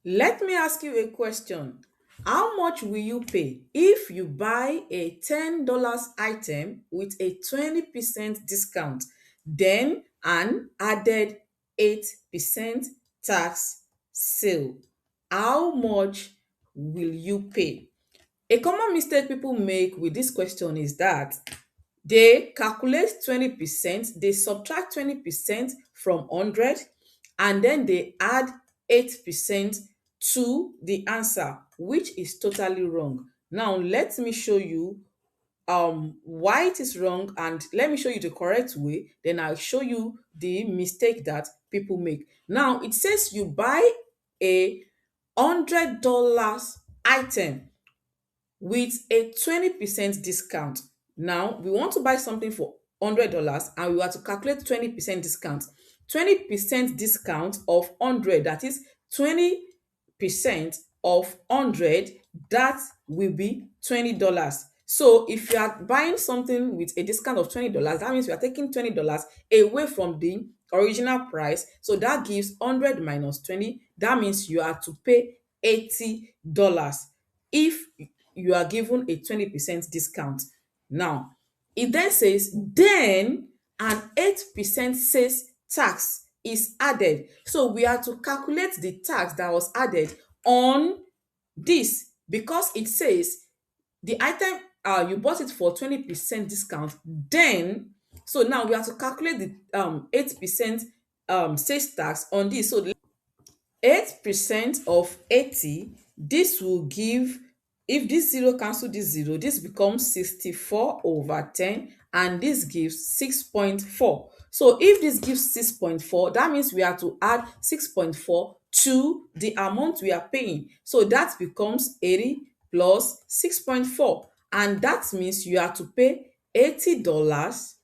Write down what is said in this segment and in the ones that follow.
Let me ask you a question. How much will you pay if you buy a $10 item with a 20% discount, then an added 8% tax sale? How much will you pay? A common mistake people make with this question is that they calculate 20%, they subtract 20% from 100, and then they add 8% to the answer, which is totally wrong. Now, let me show you why it is wrong, and let me show you the correct way. Then I'll show you the mistake that people make. Now, it says you buy a $100 item with a 20% discount. Now, we want to buy something for $100 and we want to calculate 20% discount. 20% discount of 100, that is 20% of 100, that will be $20. So if you are buying something with a discount of $20, that means you are taking $20 away from the original price. So that gives 100 minus 20. That means you are to pay $80 if you are given a 20% discount. Now, it then says, then an 8% sales tax is added. So we are to calculate the tax that was added on this, because it says the item you bought it for 20% discount, then so now we have to calculate the 8% sales tax on this. So 8% of 80, this will give, if this zero cancel this zero, this becomes 64 over 10, and this gives 6.4. So if this gives 6.4, that means we have to add 6.4 to the amount we are paying. So that becomes 80 plus 6.4, and that means you have to pay $80,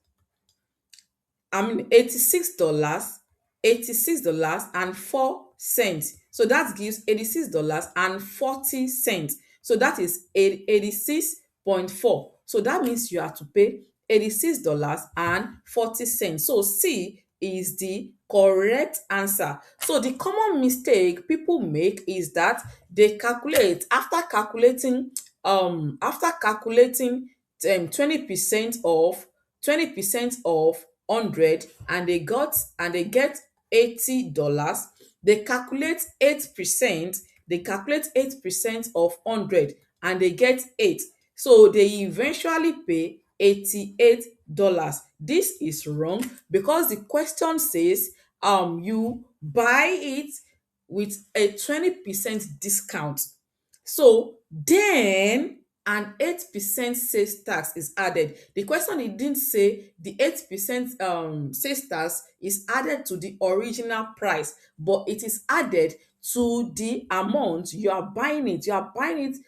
$86, and 4 cents. So that gives $86.40. So that is 86.4. So that means you have to pay $86.40. So C is the correct answer. So the common mistake people make is that they calculate after calculating 20% of 100, and they get $80. They calculate 8%, of 100, and they get 8. So they eventually pay $88. This is wrong because the question says you buy it with a 20% discount. So then an 8% sales tax is added. The question, it didn't say the 8% sales tax is added to the original price, but it is added to the amount you are buying it. You are buying it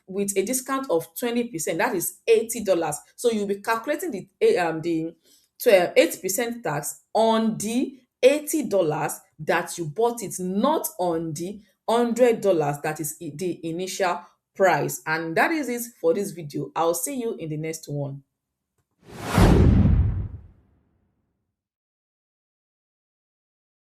with a discount of 20%, that is $80. So you'll be calculating the 8% tax on the $80 that you bought it, not on the $100 that is the initial price. And that is it for this video. I'll see you in the next one.